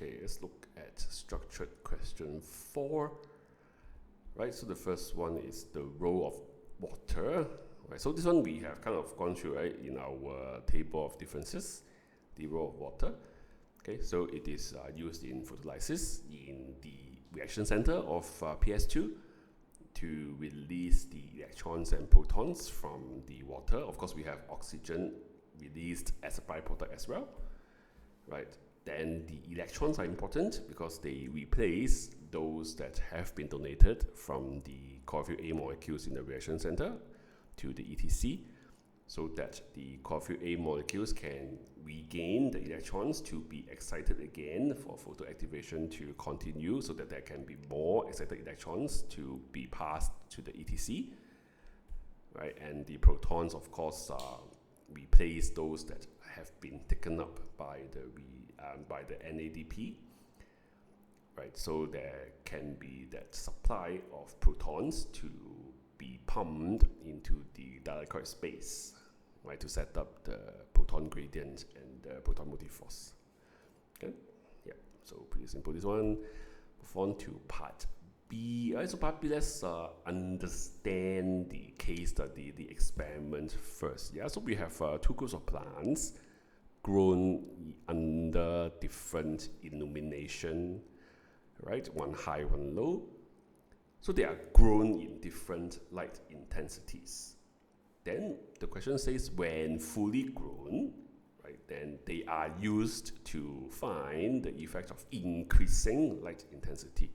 Okay, let's look at structured question 4. Right, so the first one is the role of water. Right, so this one we have kind of gone through, right, in our table of differences, the role of water. Okay, so it is used in photolysis in the reaction center of PS2 to release the electrons and protons from the water. Of course, we have oxygen released as a byproduct as well. Right, then the electrons are important because they replace those that have been donated from the chlorophyll A molecules in the reaction center to the ETC, so that the chlorophyll A molecules can regain the electrons to be excited again for photoactivation to continue, so that there can be more excited electrons to be passed to the ETC. Right, and the protons, of course, replace those that have been taken up by the NADP. Right, so there can be that supply of protons to be pumped into the dihydroxide space, right, to set up the proton gradient and the proton motive force. Okay, yeah, so pretty simple this one. Move on to part B. Right, so part B, let's understand the case study, the experiment first. Yeah, so we have 2 groups of plants grown under different illumination, right? One high, one low. So they are grown in different light intensities. Then the question says, when fully grown, right, then they are used to find the effect of increasing light intensity.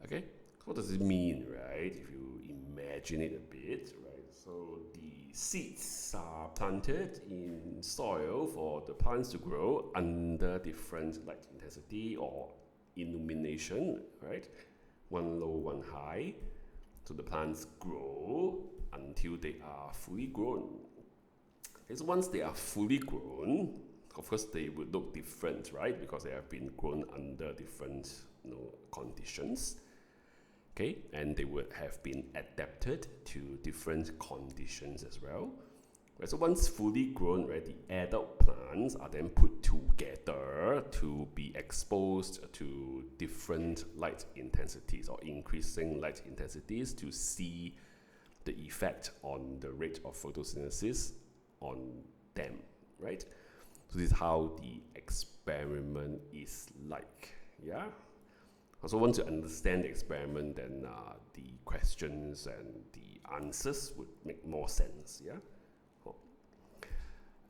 Okay, what does it mean, right? If you imagine it a bit, right? So the seeds are planted in soil for the plants to grow under different light intensity or illumination, right? One low, one high. So the plants grow until they are fully grown. Okay, so once they are fully grown, of course they would look different, right? Because they have been grown under different, conditions. Okay, and they would have been adapted to different conditions as well. Right, so once fully grown, right, the adult plants are then put together to be exposed to different light intensities or increasing light intensities to see the effect on the rate of photosynthesis on them, right? So this is how the experiment is like, yeah? So once you understand the experiment, then the questions and the answers would make more sense, yeah?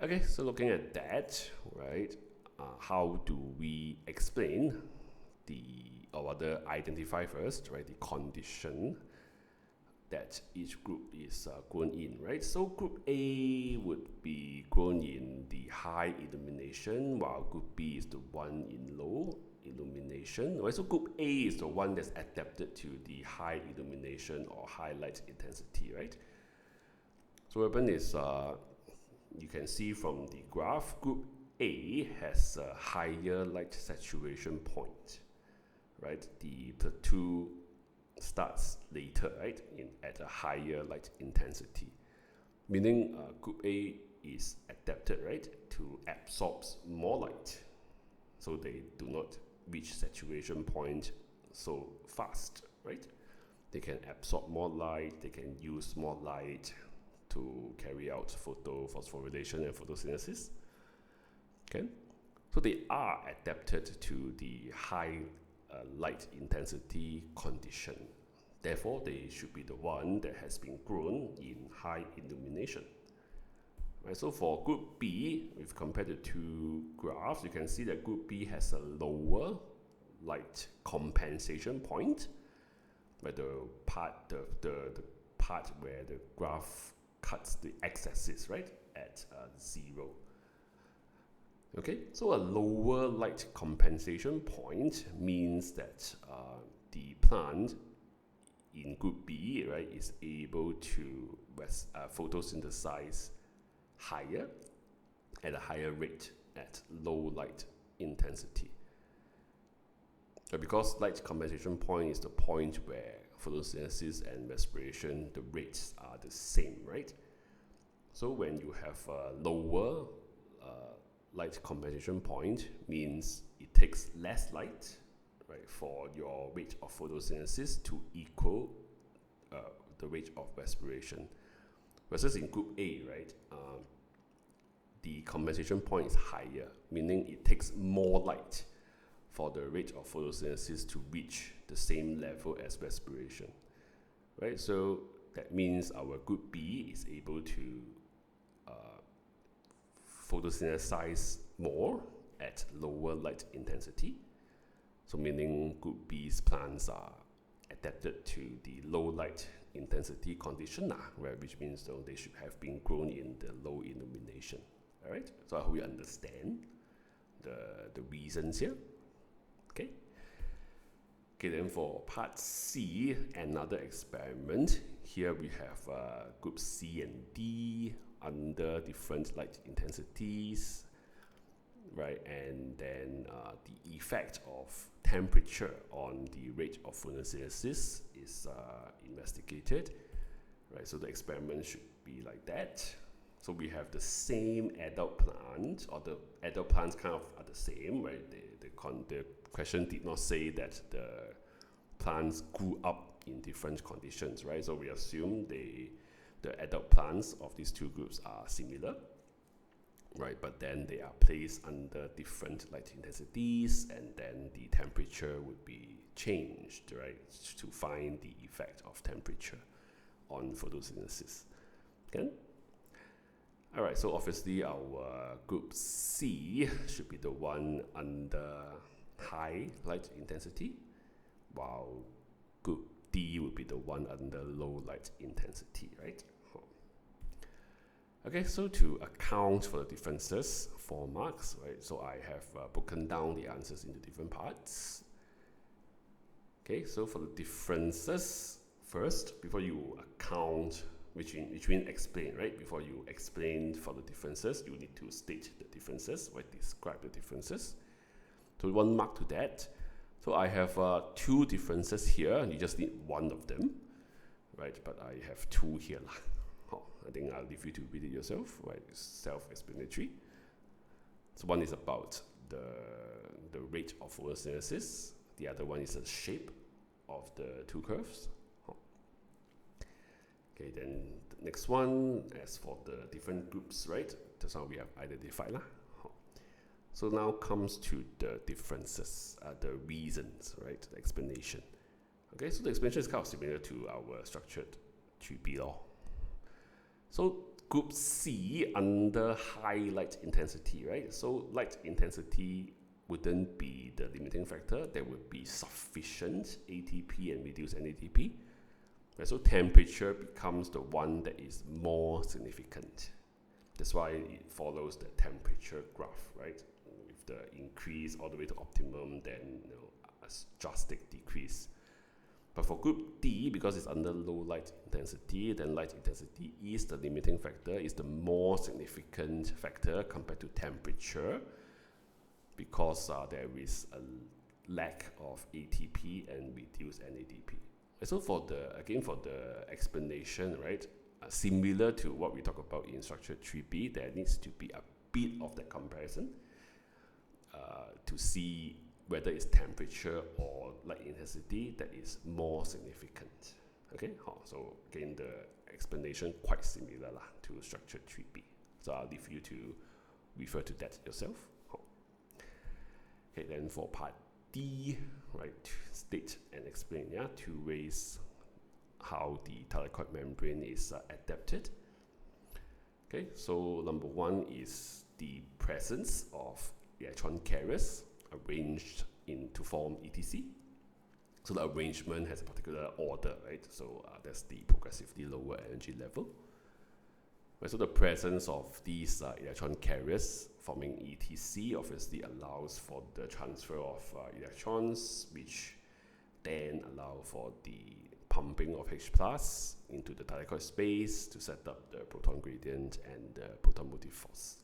Okay, so looking at that, right, how do we explain or rather identify first, right, the condition that each group is grown in, right? So group A would be grown in the high illumination, while group B is the one in low illumination, right? So group A is the one that's adapted to the high illumination or high light intensity, right? So what happened is, you can see from the graph, group A has a higher light saturation point, right? The plateau starts later, right, at a higher light intensity, meaning group A is adapted, right, to absorb more light, so they do not reach saturation point so fast, right? They can absorb more light, they can use more light to carry out photophosphorylation and photosynthesis. Okay, so they are adapted to the high light intensity condition. Therefore, they should be the one that has been grown in high illumination. Right, so for group B, if compared the 2 graphs, you can see that group B has a lower light compensation point, where the part where the graph cuts the x-axis, right, at 0. Okay, so a lower light compensation point means that the plant in group B, right, is able to photosynthesize higher, at a higher rate, at low light intensity. Because light compensation point is the point where photosynthesis and respiration, the rates are the same, right? So when you have a lower light compensation point, means it takes less light, right, for your rate of photosynthesis to equal the rate of respiration. Versus in group A, right, the compensation point is higher, meaning it takes more light for the rate of photosynthesis to reach the same level as respiration, right? So that means our group B is able to photosynthesize more at lower light intensity. So meaning group B's plants are adapted to the low light intensity condition, right, which means they should have been grown in the low illumination. All right, so I hope you understand the reasons here. Okay. Okay, then for part C, another experiment. Here we have group C and D under different light intensities, right? And then the effect of temperature on the rate of photosynthesis is investigated, right? So the experiment should be like that. So we have the same adult plant, or the adult plants kind of are the same, right? The question did not say that the plants grew up in different conditions, right? So we assume the adult plants of these two groups are similar, right? But then they are placed under different light intensities, and then the temperature would be changed, right, to find the effect of temperature on photosynthesis. Okay? All right, so obviously our group C should be the one under high light intensity, while group D would be the one under low light intensity, right? Okay, so to account for the differences, 4 marks, right? So I have broken down the answers into different parts. Okay, so for the differences, first, before you account, which means explain, right? Before you explain for the differences, you need to state the differences, right? Describe the differences. So 1 mark to that. So I have 2 differences here, and you just need 1 of them, right? But I have 2 here. I think I'll leave you to read it yourself, right? It's self-explanatory. So one is about the rate of photosynthesis. The other one is the shape of the 2 curves. Okay, then the next one, as for the different groups, right? That's how we have identified. So now comes to the differences, the reasons, right? The explanation. Okay, so the explanation is kind of similar to our structured 3B law. So group C under high light intensity, right? So light intensity wouldn't be the limiting factor. There would be sufficient ATP and reduced NADP. Right? So temperature becomes the one that is more significant. That's why it follows the temperature graph, right? With the increase all the way to optimum, then a drastic decrease. But for group D, because it's under low light intensity, then light intensity is the limiting factor, is the more significant factor compared to temperature, because there is a lack of ATP and reduced NADP. So for the explanation, right, similar to what we talk about in structure 3B, there needs to be a bit of that comparison to see whether it's temperature or light intensity that is more significant. Okay, so again, the explanation quite similar to structure 3B. So I'll leave you to refer to that yourself. Okay, then for part D, right, state and explain, two ways how the thylakoid membrane is adapted. Okay, so number 1 is the presence of electron carriers arranged to form ETC. So the arrangement has a particular order, right? So that's the progressively lower energy level. Right, so the presence of these electron carriers forming ETC obviously allows for the transfer of electrons, which then allow for the pumping of H+ into the thylakoid space to set up the proton gradient and the proton motive force.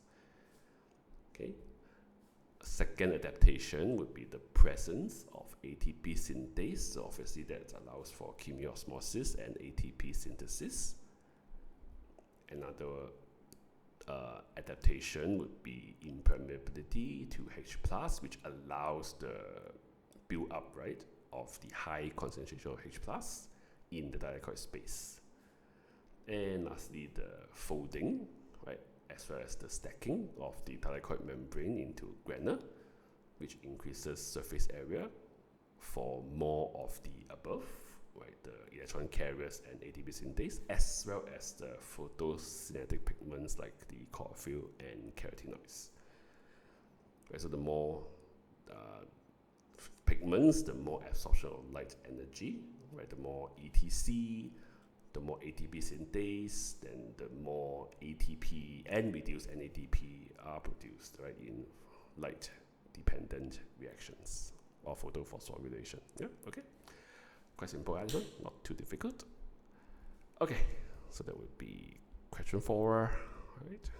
Okay. A second adaptation would be the presence of ATP synthase. So obviously that allows for chemiosmosis and ATP synthesis. Another adaptation would be impermeability to H+, which allows the build up, right, of the high concentration of H+ in the thylakoid space. And lastly, the folding, right, as well as the stacking of the thylakoid membrane into granular, which increases surface area for more of the above, right, the electron carriers and ATP synthase, as well as the photosynthetic pigments like the chlorophyll and carotenoids. Right, so the more pigments, the more absorption of light energy, right, the more ETC, the more ATP synthase, then the more ATP and reduced NADP are produced, right, in light-dependent reactions or photophosphorylation. Yeah, okay. Quite simple answer, not too difficult. Okay, so that would be question 4, right?